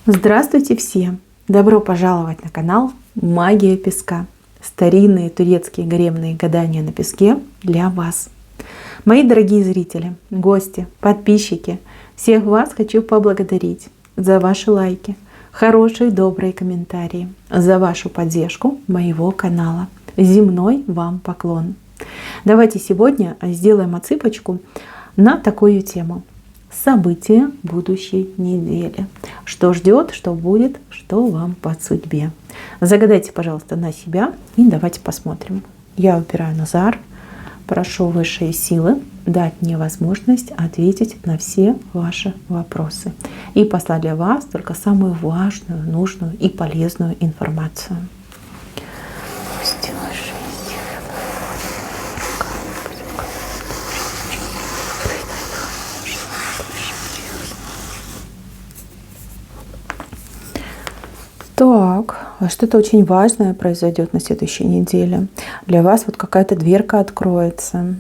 Здравствуйте все! Добро пожаловать на канал Магия Песка. Старинные турецкие гаремные гадания на песке для вас. Мои дорогие зрители, гости, подписчики, всех вас хочу поблагодарить за ваши лайки, хорошие добрые комментарии, за вашу поддержку моего канала. Земной вам поклон. Давайте сегодня сделаем отсыпочку на такую тему. События будущей недели. Что ждет, что будет, что вам по судьбе. Загадайте, пожалуйста, на себя и давайте посмотрим. Я упираю назар, прошу высшие силы дать мне возможность ответить на все ваши вопросы и послать для вас только самую важную, нужную и полезную информацию. Так, что-то очень важное произойдет на следующей неделе. Для вас вот какая-то дверка откроется.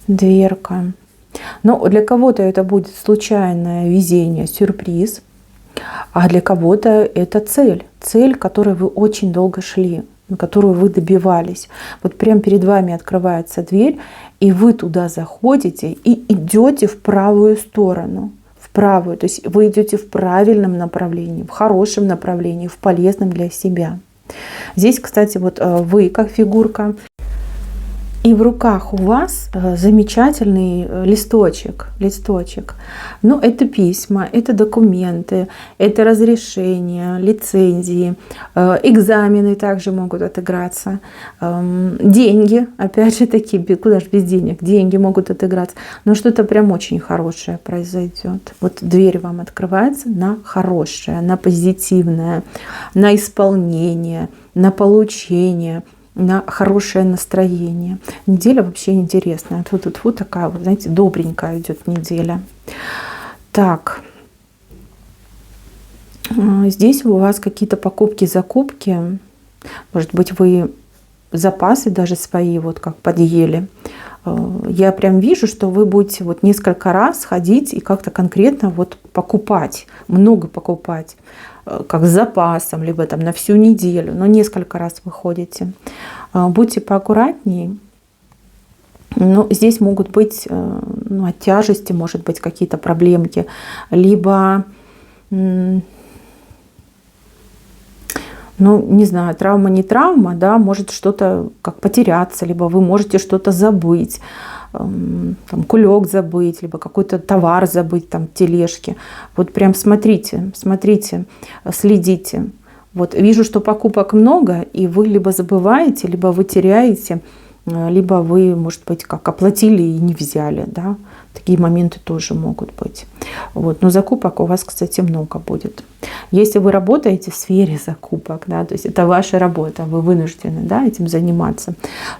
Дверка. Но для кого-то это будет случайное везение, сюрприз. А для кого-то это цель. Цель, к которой вы очень долго шли, на которую вы добивались. Вот прямо перед вами открывается дверь, и вы туда заходите и идете в правую сторону. Правую, то есть вы идете в правильном направлении, в хорошем направлении, в полезном для себя. Здесь, кстати, вот вы как фигурка, и в руках у вас замечательный листочек. Ну, это письма, это документы, это разрешения, лицензии, экзамены также могут отыграться, деньги, опять же таки, куда же без денег, деньги могут отыграться, но что-то прям очень хорошее произойдет. Вот дверь вам открывается на хорошее, на позитивное, на исполнение, на получение, на хорошее настроение. Неделя вообще интересная. Тут такая, вот, знаете, добренькая идет неделя. Так. Здесь у вас какие-то покупки, закупки. Может быть, вы запасы даже свои вот как подъели. Я прям вижу, что вы будете вот несколько раз ходить и как-то конкретно вот покупать, много покупать, как с запасом, либо там на всю неделю, но несколько раз вы ходите. Будьте поаккуратнее. Но здесь могут быть от тяжести, может быть, какие-то проблемки, либо, не знаю, травма не травма, да, может что-то как потеряться, либо вы можете что-то забыть, там, кулек забыть, либо какой-то товар забыть там в тележке. Вот прям смотрите, следите. Вот вижу, что покупок много, и вы либо забываете, либо вы теряете, либо вы, может быть, как оплатили и не взяли, да. Такие моменты тоже могут быть. Вот. Но закупок у вас, кстати, много будет. Если вы работаете в сфере закупок, да, то есть это ваша работа, вы вынуждены, да, этим заниматься,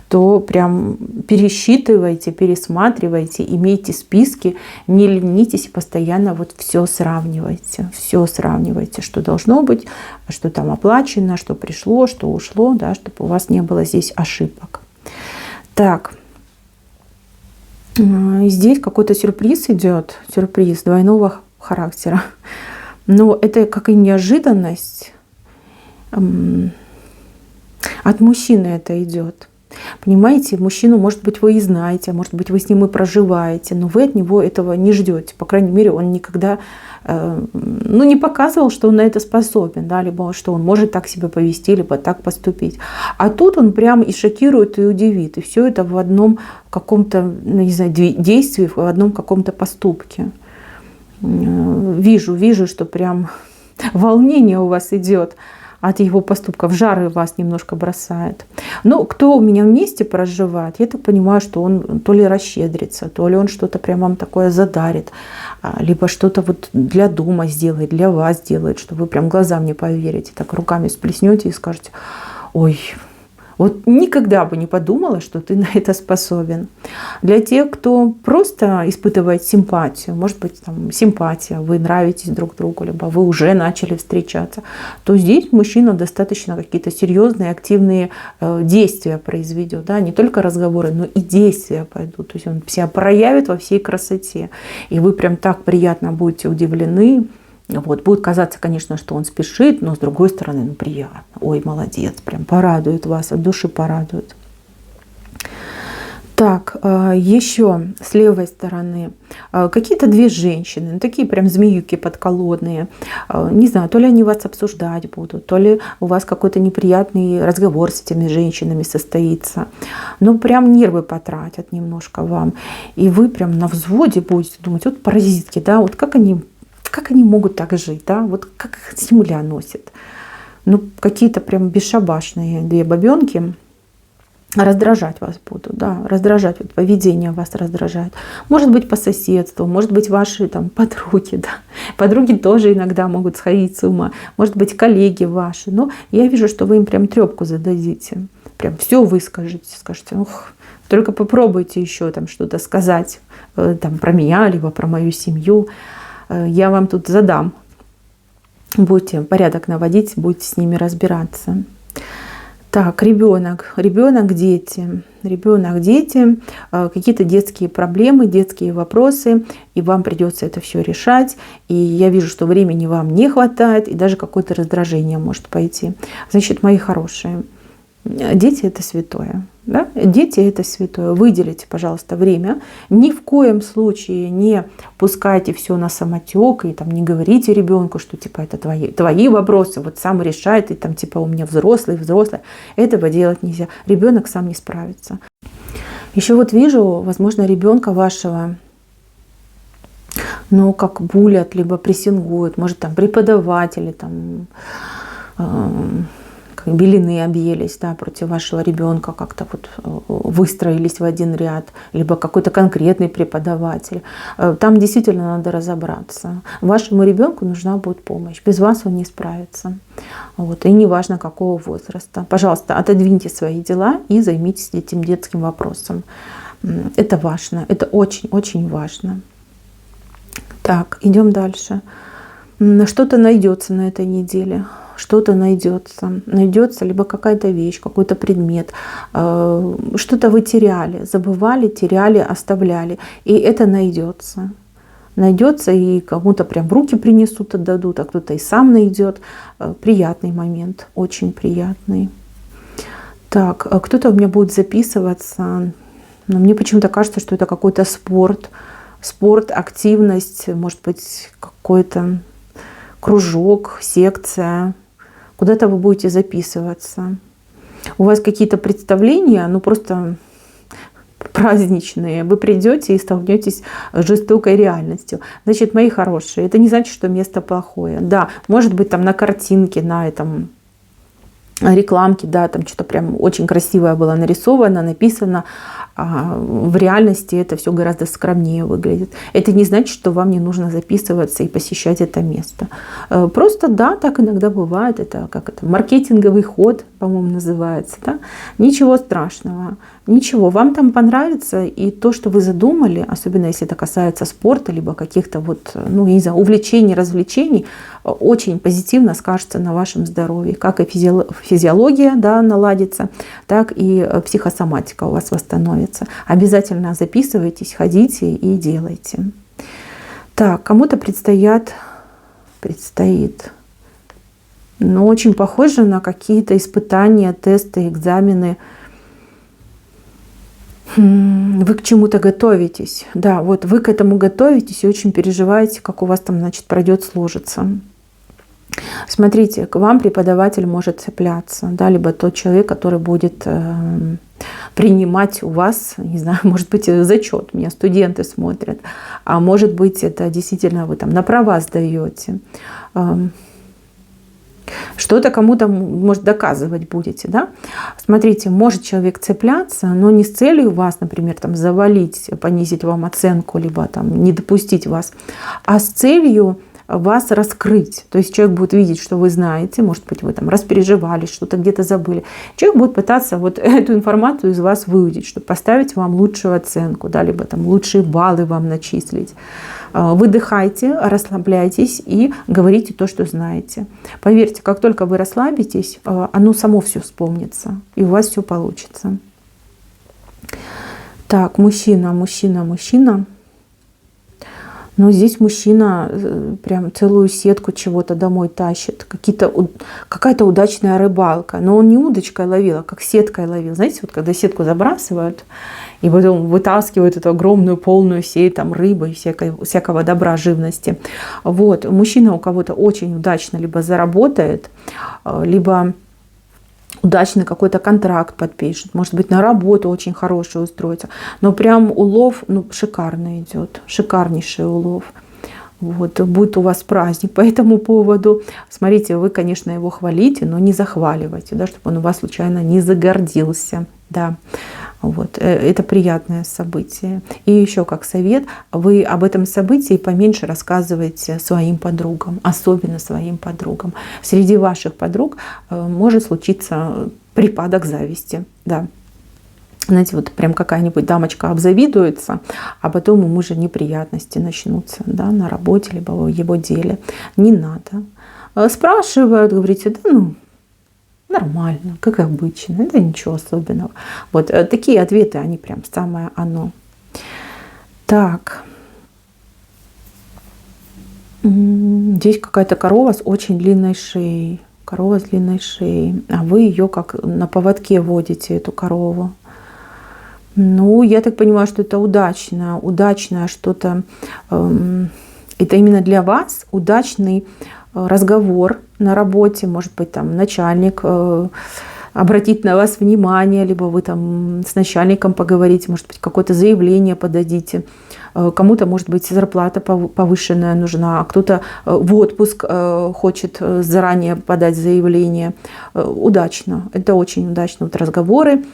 то прям пересчитывайте, пересматривайте, имейте списки, не ленитесь и постоянно вот все сравнивайте, что должно быть, что там оплачено, что пришло, что ушло, да, чтобы у вас не было здесь ошибок. Так. Здесь какой-то сюрприз идет, сюрприз двойного характера. Но это как и неожиданность. От мужчины это идет. Понимаете, мужчину, может быть, вы и знаете, может быть, вы с ним и проживаете, но вы от него этого не ждете. По крайней мере, он никогда не показывал, что он на это способен, да, либо что он может так себя повести, либо так поступить. А тут он прям и шокирует, и удивит. И все это в одном каком-то, не знаю, действии, в одном каком-то поступке. Вижу, что прям волнение у вас идет от его поступков, жары вас немножко бросает. Но кто у меня вместе проживает, я так понимаю, что он то ли расщедрится, то ли он что-то прям вам такое задарит, либо что-то вот для дома сделает, для вас сделает, что вы прям глазам не поверите, так руками сплеснете и скажете: ой, вот никогда бы не подумала, что ты на это способен. Для тех, кто просто испытывает симпатию, может быть, там симпатия, вы нравитесь друг другу, либо вы уже начали встречаться, то здесь мужчина достаточно какие-то серьезные, активные действия произведет. Да? Не только разговоры, но и действия пойдут. То есть он себя проявит во всей красоте. И вы прям так приятно будете удивлены, Вот. Будет казаться, конечно, что он спешит, но с другой стороны, ну, приятно. Ой, молодец, прям порадует вас, от души порадует. Так, еще с левой стороны какие-то две женщины, ну, такие прям змеюки подколодные. Не знаю, то ли они вас обсуждать будут, то ли у вас какой-то неприятный разговор с этими женщинами состоится. Ну, прям нервы потратят немножко вам. И вы прям на взводе будете думать, вот паразитки, да, вот как они могут так жить, да, вот как их земля носит. Ну, какие-то прям бесшабашные две бабенки. Раздражать вас будут, да, раздражать, вот поведение вас раздражает. Может быть, по соседству, может быть, ваши там подруги, да. Подруги тоже иногда могут сходить с ума, может быть, коллеги ваши. Но я вижу, что вы им прям трепку зададите, прям все выскажете, скажете, ух, только попробуйте еще там что-то сказать там про меня, либо про мою семью. Я вам тут задам. Будете порядок наводить, будете с ними разбираться. Так, ребенок, дети, какие-то детские проблемы, детские вопросы, и вам придется это все решать. И я вижу, что времени вам не хватает, и даже какое-то раздражение может пойти. Значит, мои хорошие, дети — это святое. Да? Дети — это святое. Выделите, пожалуйста, время. Ни в коем случае не пускайте все на самотек и там, не говорите ребенку, что типа это твои вопросы, вот сам решай, ты там типа у меня взрослый. Этого делать нельзя. Ребенок сам не справится. Еще вот вижу, возможно, ребенка вашего, ну, как булят, либо прессингуют, может, там преподаватели, там, белины объелись, да, против вашего ребенка, как-то вот выстроились в один ряд, либо какой-то конкретный преподаватель. Там действительно надо разобраться. Вашему ребенку нужна будет помощь. Без вас он не справится. Вот. И неважно, какого возраста. Пожалуйста, отодвиньте свои дела и займитесь этим детским вопросом. Это важно. Это очень-очень важно. Так, идем дальше. Что-то найдется на этой неделе. Что-то найдется либо какая-то вещь, какой-то предмет, что-то вы теряли, забывали, теряли, оставляли, и это найдется, и кому-то прям в руки принесут, отдадут, а кто-то и сам найдет. Приятный момент, очень приятный. Так, кто-то у меня будет записываться, но мне почему-то кажется, что это какой-то спорт, активность, может быть, какой-то кружок, секция. Куда-то вы будете записываться. У вас какие-то представления, ну просто праздничные. Вы придете и столкнетесь с жестокой реальностью. Значит, мои хорошие, это не значит, что место плохое. Да, может быть, там на картинке, на этом рекламке, да, там что-то прям очень красивое было нарисовано, написано. А в реальности это все гораздо скромнее выглядит. Это не значит, что вам не нужно записываться и посещать это место. Просто, да, так иногда бывает. Это как это, маркетинговый ход, по-моему, называется. Да? Ничего страшного. Ничего. Вам там понравится, и то, что вы задумали, особенно если это касается спорта, либо каких-то вот, ну, не знаю, увлечений, развлечений, очень позитивно скажется на вашем здоровье. Как и физиология, да, наладится, так и психосоматика у вас восстановится. Обязательно записывайтесь, ходите и делайте. Так, кому-то предстоит, но очень похоже на какие-то испытания, тесты, экзамены. Вы к чему-то готовитесь. Да, вот вы к этому готовитесь и очень переживаете, как у вас там, значит, пройдет, сложится. Смотрите, к вам преподаватель может цепляться, да, либо тот человек, который будет принимать у вас, не знаю, может быть, зачет, меня студенты смотрят, а может быть, это действительно вы там на права сдаете. Что-то кому-то, может, доказывать будете, да? Смотрите, может человек цепляться, но не с целью вас, например, там, завалить, понизить вам оценку, либо там, не допустить вас, а с целью вас раскрыть. То есть человек будет видеть, что вы знаете, может быть, вы там распереживались, что-то где-то забыли. Человек будет пытаться вот эту информацию из вас выудить, чтобы поставить вам лучшую оценку, да, либо там лучшие баллы вам начислить. Выдыхайте, расслабляйтесь и говорите то, что знаете. Поверьте, как только вы расслабитесь, оно само все вспомнится, и у вас все получится. Так, мужчина. Но здесь мужчина прям целую сетку чего-то домой тащит. Какая-то удачная рыбалка. Но он не удочкой ловил, а как сеткой ловил. Знаете, вот когда сетку забрасывают, и потом вытаскивают эту огромную полную сеть там, рыбы и всякого добра, живности. Вот. Мужчина у кого-то очень удачно либо заработает, либо удачный какой-то контракт подпишет, может быть, на работу очень хороший устроится. Но прям улов шикарно идет, шикарнейший улов. Вот, будет у вас праздник по этому поводу. Смотрите, вы, конечно, его хвалите, но не захваливайте, да, чтобы он у вас случайно не загордился. Да. Вот, это приятное событие. И еще как совет, вы об этом событии поменьше рассказывайте своим подругам, особенно своим подругам. Среди ваших подруг может случиться припадок зависти. Да. Знаете, вот прям какая-нибудь дамочка обзавидуется, а потом у мужа неприятности начнутся, да, на работе, либо в его деле. Не надо. Спрашивают, говорите, да нормально, как обычно, это ничего особенного. Вот такие ответы, они прям самое оно. Так. Здесь какая-то корова с очень длинной шеей. Корова с длинной шеей. А вы ее как на поводке водите, эту корову. Ну, я так понимаю, что это удачное что-то. Это именно для вас удачный разговор на работе, может быть, там начальник обратит на вас внимание, либо вы там с начальником поговорите, может быть, какое-то заявление подадите. Кому-то, может быть, зарплата повышенная нужна, а кто-то в отпуск хочет заранее подать заявление. Удачно, это очень удачно. Вот разговоры,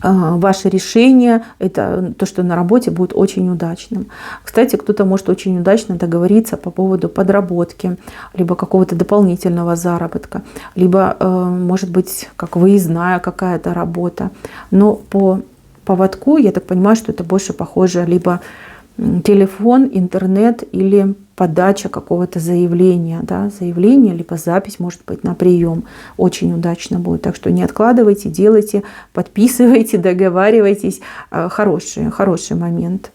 ваше решение, это то, что на работе будет очень удачным. Кстати, кто-то может очень удачно договориться по поводу подработки, либо какого-то дополнительного заработка, либо, может быть, как выездная какая-то работа. Но по поводку, я так понимаю, что это больше похоже либо телефон, интернет или подача какого-то заявления, да, заявление, либо запись, может быть, на прием. Очень удачно будет. Так что не откладывайте, делайте, подписывайте, договаривайтесь. Хороший момент.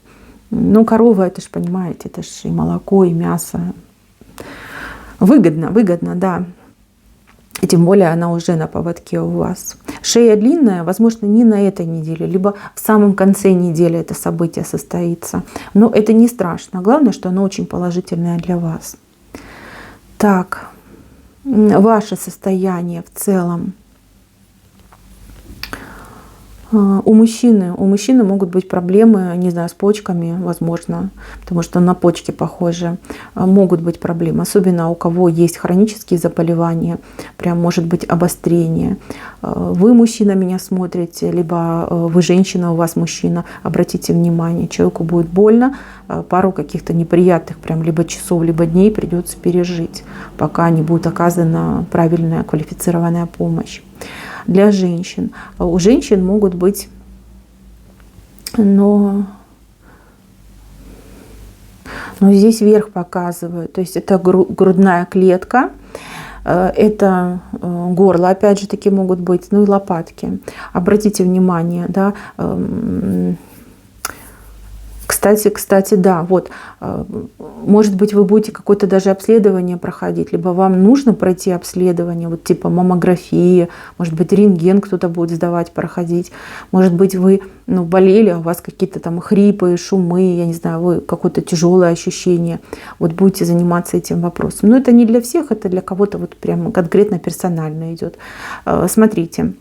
Ну, корова, это ж, понимаете, это ж и молоко, и мясо. Выгодно, да. И тем более она уже на поводке у вас. Шея длинная, возможно, не на этой неделе, либо в самом конце недели это событие состоится. Но это не страшно. Главное, что оно очень положительное для вас. Так, ваше состояние в целом. У мужчины могут быть проблемы, не знаю, с почками, возможно, потому что на почки похожи. Могут быть проблемы, особенно у кого есть хронические заболевания, прям может быть обострение. Вы, мужчина, меня смотрите, либо вы женщина, у вас мужчина, обратите внимание, человеку будет больно, пару каких-то неприятных прям либо часов, либо дней придется пережить, пока не будет оказана правильная квалифицированная помощь. Для женщин. У женщин могут быть, но здесь верх показывают. То есть это грудная клетка, это горло, опять же таки могут быть, ну и лопатки. Обратите внимание, да. Кстати, да, вот, может быть, вы будете какое-то даже обследование проходить, либо вам нужно пройти обследование, вот типа маммографии, может быть, рентген кто-то будет сдавать, проходить, может быть, вы болели, а у вас какие-то там хрипы, шумы, я не знаю, вы какое-то тяжелое ощущение, вот будете заниматься этим вопросом. Но это не для всех, это для кого-то вот прям конкретно персонально идет. Смотрите.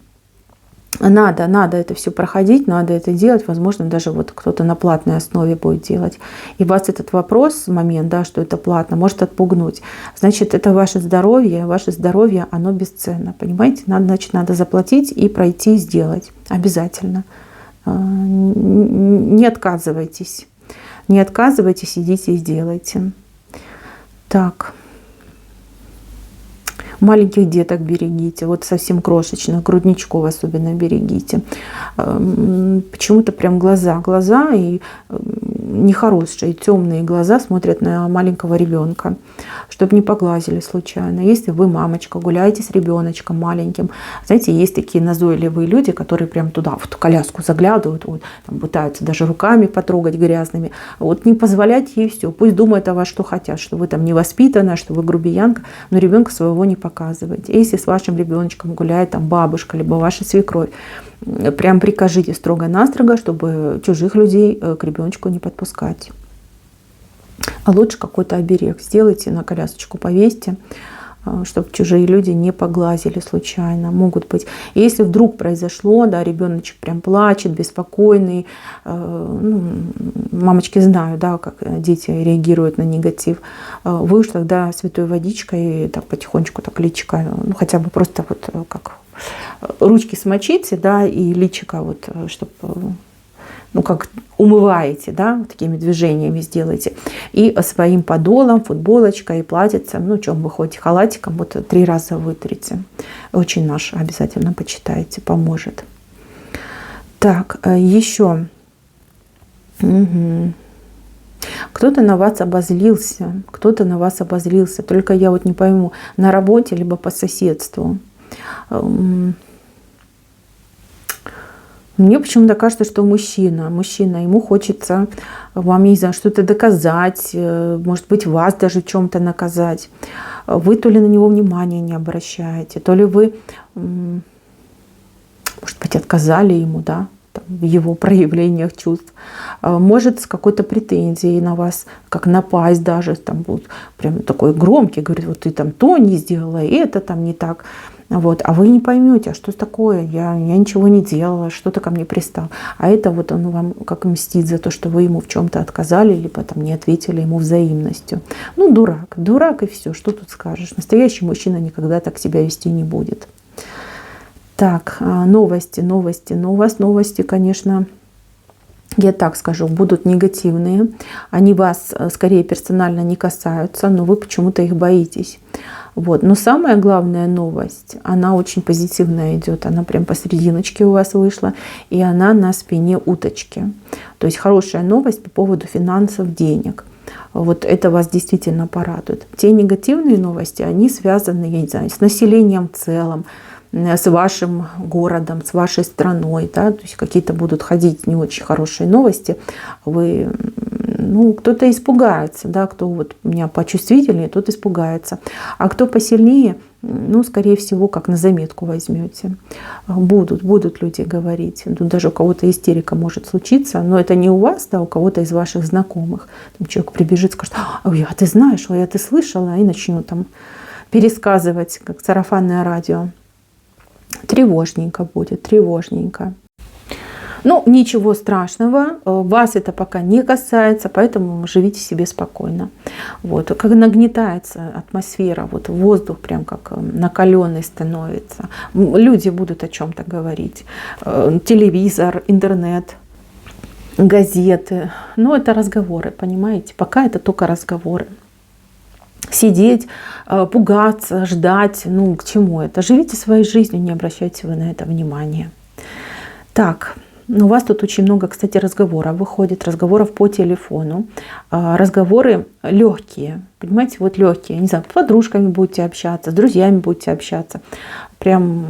Надо это все проходить, надо это делать. Возможно, даже вот кто-то на платной основе будет делать. И вас этот вопрос, момент, да, что это платно, может отпугнуть. Значит, это ваше здоровье, оно бесценно. Понимаете? Надо заплатить и пройти, сделать. Обязательно. Не отказывайтесь. Не отказывайтесь, идите и сделайте. Так. Маленьких деток берегите, вот совсем крошечных, грудничков особенно берегите. Почему-то прям глаза и нехорошие, темные глаза смотрят на маленького ребенка, чтобы не поглазили случайно. Если вы, мамочка, гуляете с ребеночком маленьким, знаете, есть такие назойливые люди, которые прям туда, в ту коляску заглядывают, вот, там, пытаются даже руками потрогать грязными. Вот не позволяйте ей все. Пусть думают о вас, что хотят, что вы там невоспитанная, что вы грубиянка, но ребенка своего не показывайте. Если с вашим ребеночком гуляет там бабушка, либо ваша свекровь, прям прикажите строго-настрого, чтобы чужих людей к ребеночку не подпускать. А лучше какой-то оберег сделайте, на колясочку повесьте, чтобы чужие люди не поглазили случайно. Могут быть. И если вдруг произошло, да, ребеночек прям плачет, беспокойный, ну, мамочки знают, да, как дети реагируют на негатив, вы уж тогда святой водичкой так потихонечку, так личико, ну, хотя бы просто вот как ручки смочите, да, и личико вот, чтобы, ну, как умываете, да, такими движениями сделайте. И своим подолом, футболочкой и платьицем, ну, чем вы ходите, халатиком, вот 3 раза вытрите. Очень наш обязательно почитайте, поможет. Так, еще. Угу. Кто-то на вас обозлился, кто-то на вас обозлился. Только я вот не пойму, на работе либо по соседству. Мне почему-то кажется, что мужчина, ему хочется вам, не знаю, что-то доказать, может быть, вас даже в чем-то наказать. Вы то ли на него внимания не обращаете, то ли вы, может быть, отказали ему, да, там, в его проявлениях чувств. Может, с какой-то претензией на вас, как напасть даже, там будет прям такой громкий, говорит, вот ты там то не сделала, и это там не так. Вот. А вы не поймете, а что такое, я ничего не делала, что-то ко мне пристал. А это вот он вам как мстит за то, что вы ему в чем-то отказали, либо там не ответили ему взаимностью. Ну, дурак и все, что тут скажешь. Настоящий мужчина никогда так себя вести не будет. Так, новости. Но у вас новости, конечно, я так скажу, будут негативные. Они вас скорее персонально не касаются, но вы почему-то их боитесь. Вот. Но самая главная новость, она очень позитивная идет. Она прям посерединочке у вас вышла. И она на спине уточки. То есть хорошая новость по поводу финансов, денег. Вот это вас действительно порадует. Те негативные новости, они связаны, я не знаю, с населением в целом, с вашим городом, с вашей страной, да, то есть какие-то будут ходить не очень хорошие новости, вы, ну, кто-то испугается, да, кто вот у меня почувствительнее, тот испугается, а кто посильнее, ну, скорее всего, как на заметку возьмете. Будут люди говорить, тут даже у кого-то истерика может случиться, но это не у вас, да, у кого-то из ваших знакомых. Там человек прибежит, скажет, ой, а ты знаешь, ой, а ты слышала, и начну там пересказывать, как сарафанное радио. Тревожненько будет, тревожненько. Ну, ничего страшного, вас это пока не касается, поэтому живите себе спокойно. Вот. Как нагнетается атмосфера, вот воздух прям как накаленный становится. Люди будут о чем-то говорить. Телевизор, интернет, газеты. Но это разговоры, понимаете? Пока это только разговоры. Сидеть, пугаться, ждать, ну к чему это? Живите своей жизнью, не обращайте вы на это внимания. Так, у вас тут очень много, кстати, разговоров выходит, разговоров по телефону. Разговоры легкие, понимаете, вот легкие. Не знаю, с подружками будете общаться, с друзьями будете общаться. Прям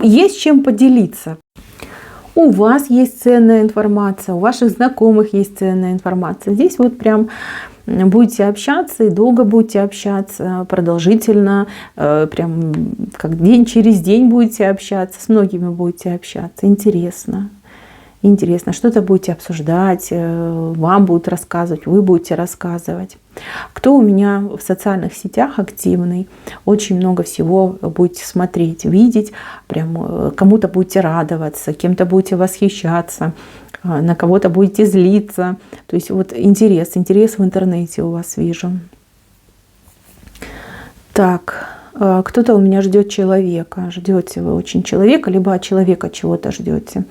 есть чем поделиться. У вас есть ценная информация, у ваших знакомых есть ценная информация. Здесь вот прям будете общаться и долго будете общаться, продолжительно, прям как день через день будете общаться, с многими будете общаться. Интересно. Интересно, что-то будете обсуждать, вам будут рассказывать, вы будете рассказывать. Кто у меня в социальных сетях активный, очень много всего будете смотреть, видеть, прям кому-то будете радоваться, кем-то будете восхищаться, на кого-то будете злиться. То есть вот интерес в интернете у вас вижу. Так, кто-то у меня ждет человека. Ждете вы очень человека, либо от человека чего-то ждете.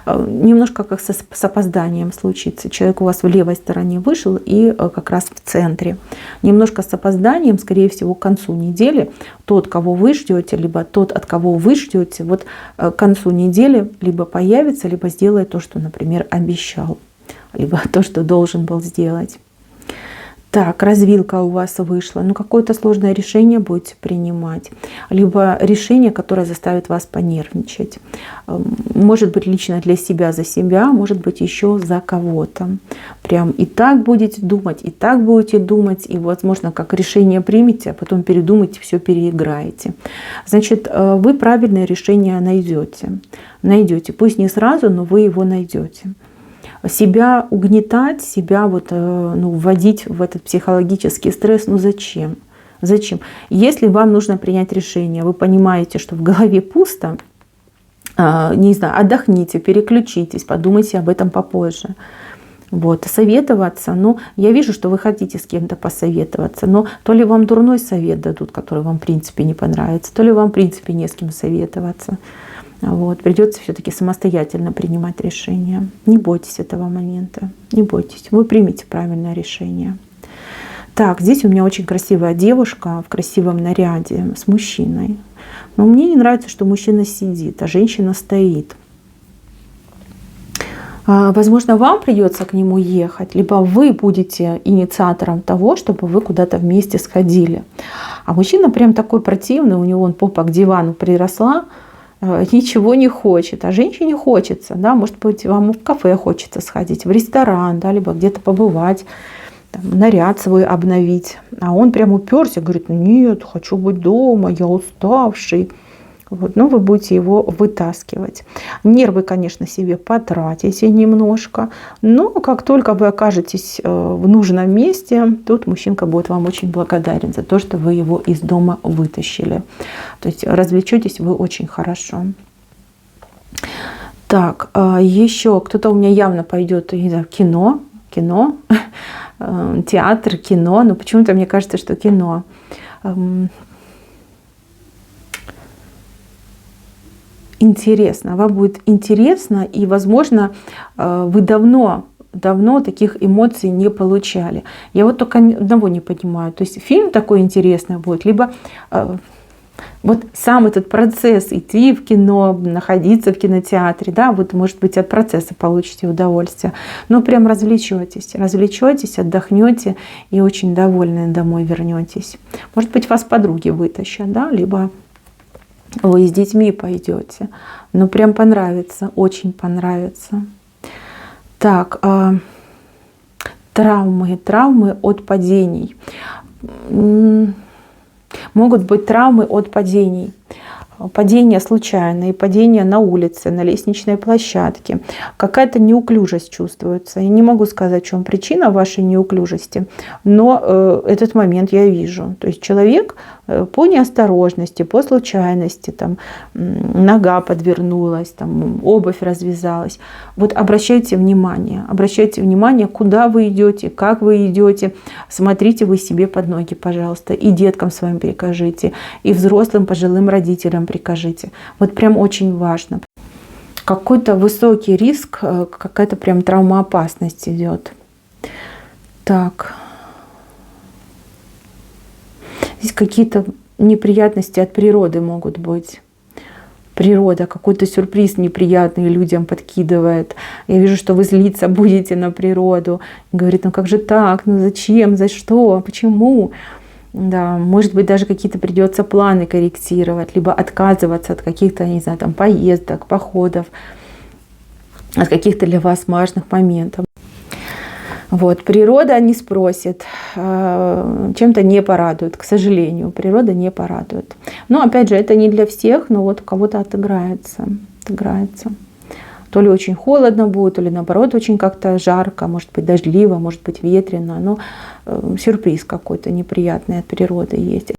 Немножко как с опозданием случится. Человек у вас в левой стороне вышел и как раз в центре. Немножко с опозданием, скорее всего, к концу недели. Тот, кого вы ждете, либо тот, от кого вы ждете, вот к концу недели либо появится, либо сделает то, что, например, обещал. либо то, что должен был сделать. Так, развилка у вас вышла. Ну, какое-то сложное решение будете принимать. Либо решение, которое заставит вас понервничать. Может быть, лично для себя, за себя, может быть, еще за кого-то. Прям и так будете думать, и так будете думать. И, возможно, как решение примете, а потом передумаете, все переиграете. Значит, вы правильное решение найдете. Найдете. Пусть не сразу, но вы его найдете. Себя угнетать, себя вводить в этот психологический стресс, ну зачем? Зачем? Если вам нужно принять решение, вы понимаете, что в голове пусто, не знаю, отдохните, переключитесь, подумайте об этом попозже. Советоваться, я вижу, что вы хотите с кем-то посоветоваться, но то ли вам дурной совет дадут, который вам в принципе не понравится, то ли вам в принципе не с кем советоваться. Придется все-таки самостоятельно принимать решение. Не бойтесь этого момента, не бойтесь. Вы примете правильное решение. Так, здесь у меня очень красивая девушка в красивом наряде с мужчиной. Но мне не нравится, что мужчина сидит, а женщина стоит. Возможно, вам придется к нему ехать, либо вы будете инициатором того, чтобы вы куда-то вместе сходили. А мужчина прям такой противный, у него попа к дивану приросла, ничего не хочет, а женщине хочется, да, может быть, вам в кафе хочется сходить, в ресторан, да, либо где-то побывать, наряд свой обновить, а он прям уперся, говорит: нет, хочу быть дома, я уставший. Вы будете его вытаскивать. Нервы, конечно, себе потратите немножко, но как только вы окажетесь в нужном месте, тут мужчинка будет вам очень благодарен за то, что вы его из дома вытащили. То есть развлечетесь вы очень хорошо. Так, еще кто-то у меня явно пойдет, не знаю, кино, театр, кино, но почему-то мне кажется, что кино. Интересно, вам будет интересно, и, возможно, вы давно таких эмоций не получали. Я только одного не понимаю. То есть фильм такой интересный будет, либо сам этот процесс идти в кино, находиться в кинотеатре, да, может быть, от процесса получите удовольствие. Но прям развлечетесь, отдохнете и очень довольны домой вернетесь. Может быть, вас подруги вытащат, да, либо вы с детьми пойдете. Но прям понравится, очень понравится. Так, травмы от падений. Могут быть травмы от падений. Падения случайные, падения на улице, на лестничной площадке. Какая-то неуклюжесть чувствуется. Я не могу сказать, в чем причина вашей неуклюжести, но этот момент я вижу. То есть человек по неосторожности, по случайности, нога подвернулась, обувь развязалась. Обращайте внимание, куда вы идете, как вы идете. Смотрите вы себе под ноги, пожалуйста. И деткам своим прикажите, и взрослым, пожилым родителям прикажите. Прям очень важно. Какой-то высокий риск, какая-то прям травмоопасность идет. Так. Здесь какие-то неприятности от природы могут быть. Природа, какой-то сюрприз неприятный людям подкидывает. Я вижу, что вы злиться будете на природу. Говорит: как же так? Зачем? За что? Почему? Да, может быть, даже какие-то придется планы корректировать, либо отказываться от каких-то, не знаю, поездок, походов, от каких-то для вас важных моментов. Природа не спросит, чем-то не порадует, к сожалению, природа не порадует. Но опять же, это не для всех, но у кого-то отыграется. То ли очень холодно будет, то ли наоборот очень как-то жарко, может быть дождливо, может быть ветрено, но сюрприз какой-то неприятный от природы есть.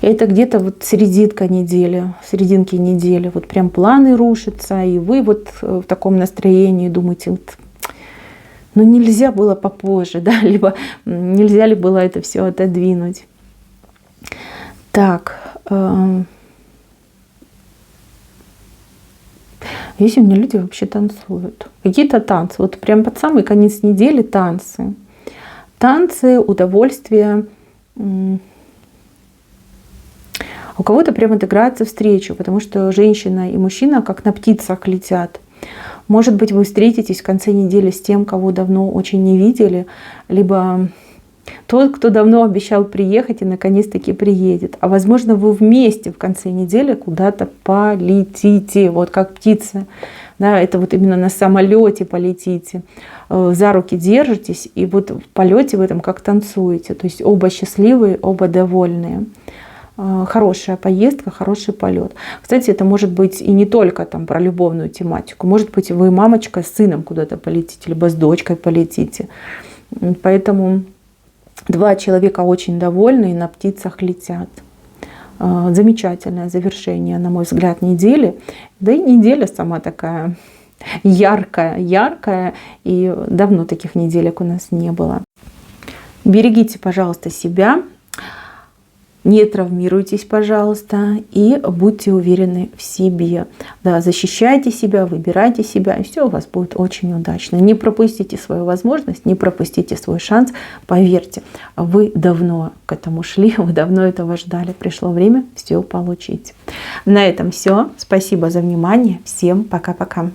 Это где-то серединки недели, прям планы рушатся, и вы в таком настроении думаете: нельзя было попозже, да, либо нельзя ли было это все отодвинуть. Так, здесь у меня люди вообще танцуют. Какие-то танцы. Прям под самый конец недели танцы. Танцы, удовольствие. У кого-то прям отыграется встречу, потому что женщина и мужчина как на птицах летят. Может быть, вы встретитесь в конце недели с тем, кого давно очень не видели, либо тот, кто давно обещал приехать и наконец-таки приедет. А возможно, вы вместе в конце недели куда-то полетите, вот как птица. Да, это вот именно на самолете полетите, за руки держитесь, и вот в полете в этом как танцуете. То есть оба счастливые, оба довольные. Хорошая поездка, хороший полет. Кстати, это может быть и не только там про любовную тематику. Может быть, вы мамочка с сыном куда-то полетите, либо с дочкой полетите. Поэтому два человека очень довольны и на птицах летят. Замечательное завершение, на мой взгляд, недели. Да и неделя сама такая яркая. И давно таких неделек у нас не было. Берегите, пожалуйста, себя. Не травмируйтесь, пожалуйста, и будьте уверены в себе. Да, защищайте себя, выбирайте себя, и все у вас будет очень удачно. Не пропустите свою возможность, не пропустите свой шанс. Поверьте, вы давно к этому шли, вы давно этого ждали. Пришло время все получить. На этом все. Спасибо за внимание. Всем пока-пока.